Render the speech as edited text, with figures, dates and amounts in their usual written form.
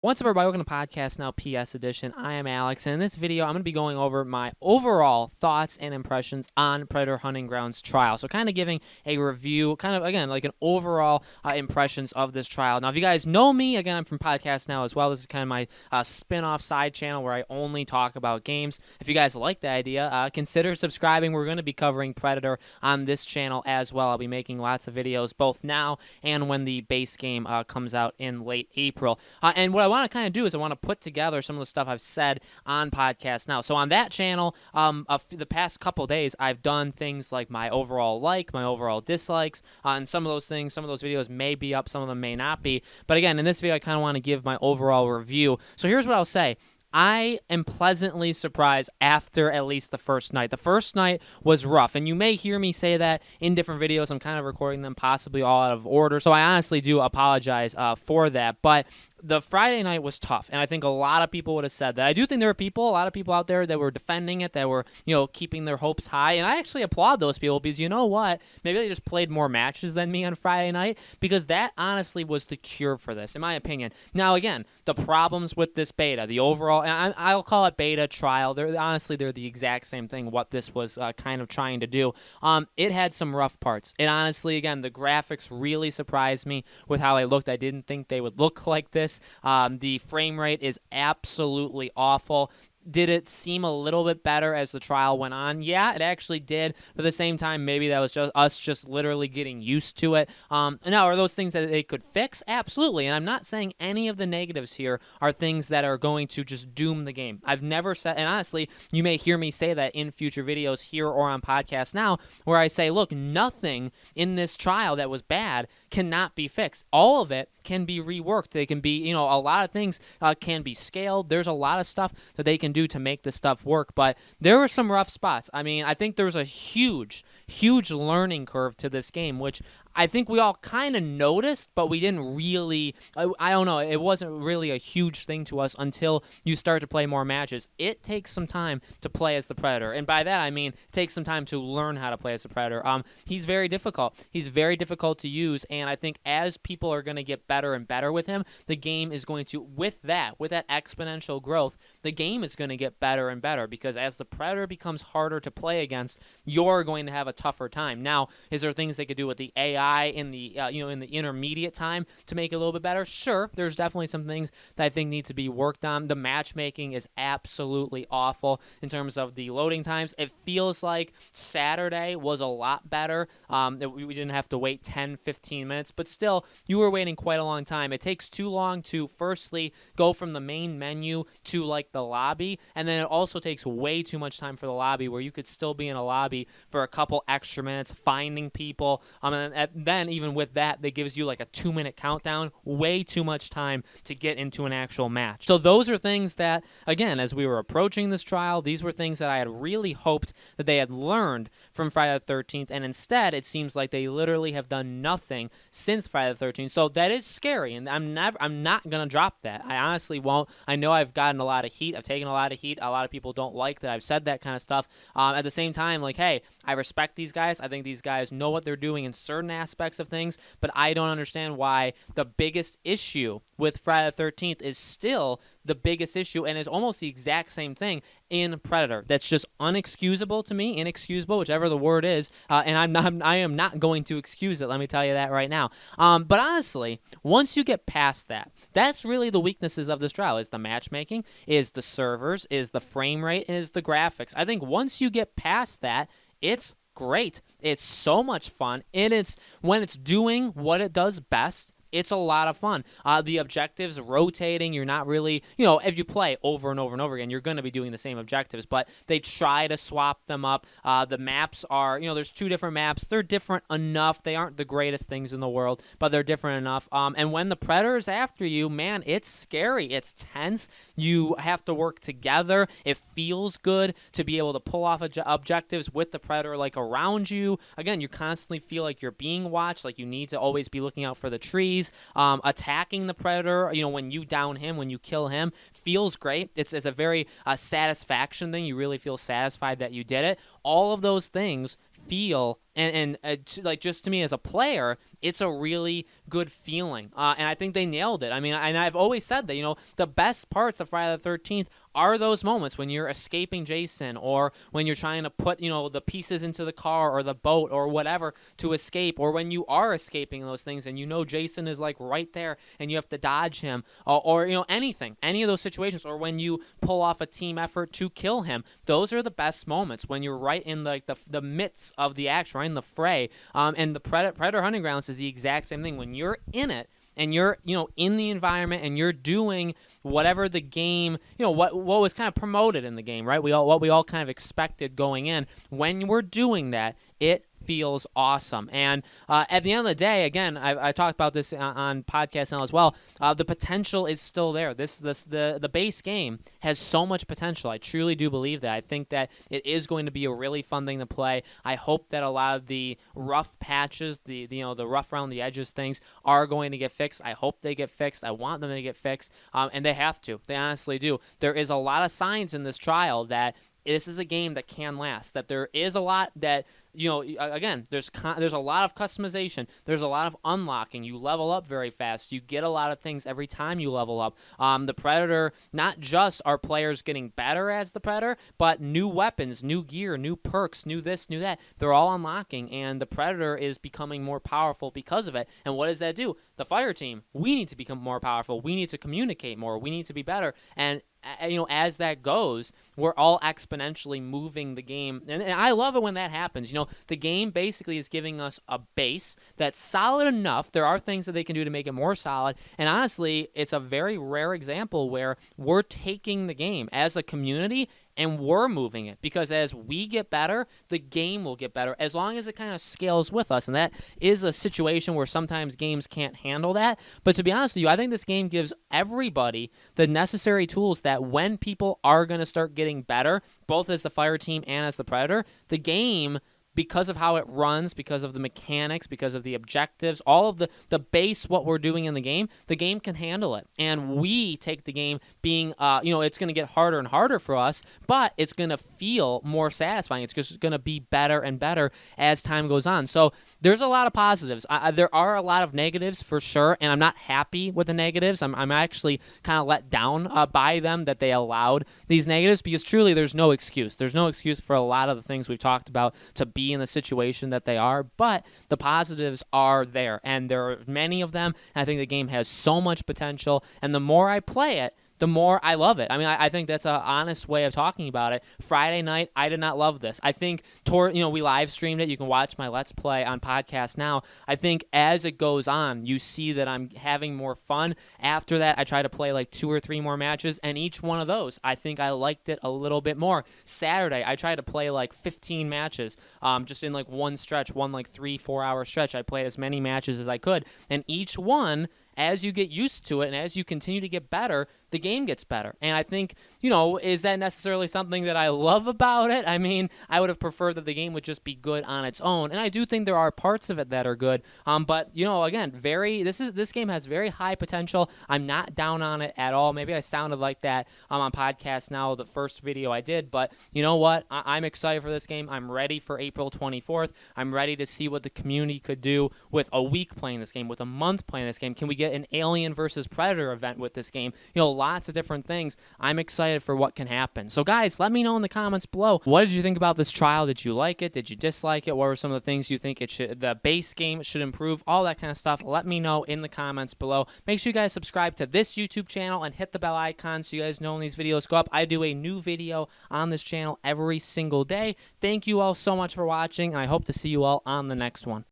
What's up, everybody? Welcome to Podcast Now PS Edition. I am Alex, and in this video, I'm going to be going over my overall thoughts and impressions on Predator Hunting Grounds trial. So kind of giving a review, kind of, again, like an overall impressions of this trial. Now, if you guys know me, again, I'm from Podcast Now as well. This is kind of my spin-off side channel where I only talk about games. If you guys like the idea, consider subscribing. We're going to be covering Predator on this channel as well. I'll be making lots of videos both now and when the base game comes out in late April. And what I want to kind of do is I want to put together some of the stuff I've said on Podcast Now. So on that channel, the past couple days, I've done things like my overall my overall dislikes, and some of those things, some of those videos may be up, some of them may not be. But again, in this video, I kind of want to give my overall review. So here's what I'll say. I am pleasantly surprised after at least the first night. The first night was rough, and you may hear me say that in different videos. I'm kind of recording them possibly all out of order, so I honestly do apologize for that. But the Friday night was tough, and I think a lot of people would have said that. I do think there are a lot of people out there that were defending it, that were, keeping their hopes high, and I actually applaud those people because you know what? Maybe they just played more matches than me on Friday night, because that honestly was the cure for this, in my opinion. Now, again, the problems with this beta, the overall, and I'll call it beta trial. They're the exact same thing, what this was kind of trying to do. It had some rough parts. It honestly, again, the graphics really surprised me with how they looked. I didn't think they would look like this. The frame rate is absolutely awful. Did it seem a little bit better as the trial went on? Yeah, it actually did. But at the same time, maybe that was just us just literally getting used to it. Now, are those things that they could fix? Absolutely. And I'm not saying any of the negatives here are things that are going to just doom the game. I've never said, and honestly, you may hear me say that in future videos here or on Podcast Now, where I say, look, nothing in this trial that was bad cannot be fixed. All of it can be reworked. They can be, a lot of things can be scaled. There's a lot of stuff that they can do to make this stuff work, but there were some rough spots. I mean, I think there's a huge learning curve to this game, which I think we all kind of noticed, but we didn't really, I don't know, it wasn't really a huge thing to us until you start to play more matches. It takes some time to play as the Predator, and by that I mean it takes some time to learn how to play as the Predator. He's very difficult. He's very difficult to use, and I think as people are going to get better and better with him, the game is going to, with that exponential growth, the game is going to get better and better, because as the Predator becomes harder to play against, you're going to have a tougher time. Now, is there things they could do with the AI in the in the intermediate time to make it a little bit better? Sure, there's definitely some things that I think need to be worked on. The matchmaking is absolutely awful in terms of the loading times. It feels like Saturday was a lot better. We didn't have to wait 10-15 minutes, but still, you were waiting quite a long time. It takes too long to firstly go from the main menu to like the lobby, and then it also takes way too much time for the lobby, where you could still be in a lobby for a couple extra minutes finding people. And then even with that, it gives you like a 2-minute countdown. Way too much time to get into an actual match. So those are things that, again, as we were approaching this trial, these were things that I had really hoped that they had learned from Friday the 13th, and instead it seems like they literally have done nothing since Friday the 13th. So that is scary, and I'm not gonna drop that. I honestly won't. I know I've gotten a lot of heat. I've taken a lot of heat. A lot of people don't like that I've said that kind of stuff. At the same time, like, hey, I respect these guys. I think these guys know what they're doing in certain aspects of things, but I don't understand why the biggest issue with Friday the 13th is still the biggest issue, and is almost the exact same thing in Predator. That's just unexcusable to me, inexcusable, whichever the word is, and I am not going to excuse it, let me tell you that right now. But honestly, once you get past that, that's really the weaknesses of this trial, is the matchmaking, is the servers, is the frame rate, and is the graphics. I think once you get past that, it's great. It's so much fun, and it's when it's doing what it does best, it's a lot of fun. The objectives rotating, you're not really, if you play over and over and over again, you're going to be doing the same objectives, but they try to swap them up. The maps are, there's 2 different maps. They're different enough. They aren't the greatest things in the world, but they're different enough. And when the Predator is after you, man, it's scary. It's tense. You have to work together. It feels good to be able to pull off objectives with the Predator like around you. Again, you constantly feel like you're being watched, like you need to always be looking out for the trees. Attacking the Predator, when you down him, when you kill him, feels great. It's a very satisfaction thing. You really feel satisfied that you did it. All of those things feel like, just to me as a player, it's a really good feeling. And I think they nailed it. I mean, and I've always said that, the best parts of Friday the 13th are those moments when you're escaping Jason, or when you're trying to put, the pieces into the car or the boat or whatever to escape, or when you are escaping those things and Jason is like right there and you have to dodge him, or anything, any of those situations, or when you pull off a team effort to kill him. Those are the best moments, when you're right in the midst of the action, right in the fray. And the Predator Hunting Grounds is the exact same thing. When you're in it, and you're in the environment, and you're doing whatever the game, what was kind of promoted in the game, right? What we all kind of expected going in. When we're doing that, it feels awesome. And at the end of the day, again, I talked about this on podcast now as well. The potential is still there. The base game has so much potential. I truly do believe that. I think that it is going to be a really fun thing to play. I hope that a lot of the rough patches, the rough around the edges things, are going to get fixed. I hope they get fixed. I want them to get fixed, and they have to. They honestly do. There is a lot of signs in this trial that this is a game that can last, that there is a lot that, again, there's a lot of customization. There's a lot of unlocking. You level up very fast. You get a lot of things every time you level up. The Predator, not just are players getting better as the Predator, but new weapons, new gear, new perks, new this, new that. They're all unlocking, and the Predator is becoming more powerful because of it. And what does that do? The fire team, we need to become more powerful. We need to communicate more. We need to be better. And as that goes, we're all exponentially moving the game. And I love it when that happens. The game basically is giving us a base that's solid enough. There are things that they can do to make it more solid. And honestly, it's a very rare example where we're taking the game as a community and we're moving it, because as we get better, the game will get better, as long as it kind of scales with us. And that is a situation where sometimes games can't handle that. But to be honest with you, I think this game gives everybody the necessary tools that when people are going to start getting better, both as the fire team and as the Predator, the game, because of how it runs, because of the mechanics, because of the objectives, all of the base, what we're doing in the game can handle it. And we take the game being, it's going to get harder and harder for us, but it's going to feel more satisfying. It's just going to be better and better as time goes on. So there's a lot of positives. There are a lot of negatives for sure, and I'm not happy with the negatives. I'm actually kind of let down by them that they allowed these negatives, because truly there's no excuse. There's no excuse for a lot of the things we've talked about to be in the situation that they are, but the positives are there, and there are many of them. And I think the game has so much potential, and the more I play it, the more I love it. I mean, I think that's an honest way of talking about it. Friday night, I did not love this. I think, we live streamed it. You can watch my Let's Play on podcast now. I think as it goes on, you see that I'm having more fun. After that, I try to play like 2 or 3 more matches, and each one of those, I think I liked it a little bit more. Saturday, I tried to play like 15 matches, just in like one stretch, one like 3-4 hour stretch. I played as many matches as I could, and each one, as you get used to it and as you continue to get better, the game gets better. And I think, is that necessarily something that I love about it? I mean, I would have preferred that the game would just be good on its own. And I do think there are parts of it that are good. But, again, this game has very high potential. I'm not down on it at all. Maybe I sounded like that on podcast now, the first video I did. But you know what? I'm excited for this game. I'm ready for April 24th. I'm ready to see what the community could do with a week playing this game, with a month playing this game. Can we get an Alien versus Predator event with this game? Lots of different things. I'm excited for what can happen. So guys, let me know in the comments below, what did you think about this trial? Did you like it? Did you dislike it? What were some of the things you think the base game should improve? All that kind of stuff. Let me know in the comments below. Make sure you guys subscribe to this YouTube channel and hit the bell icon so you guys know when these videos go up. I do a new video on this channel every single day. Thank you all so much for watching, and I hope to see you all on the next one.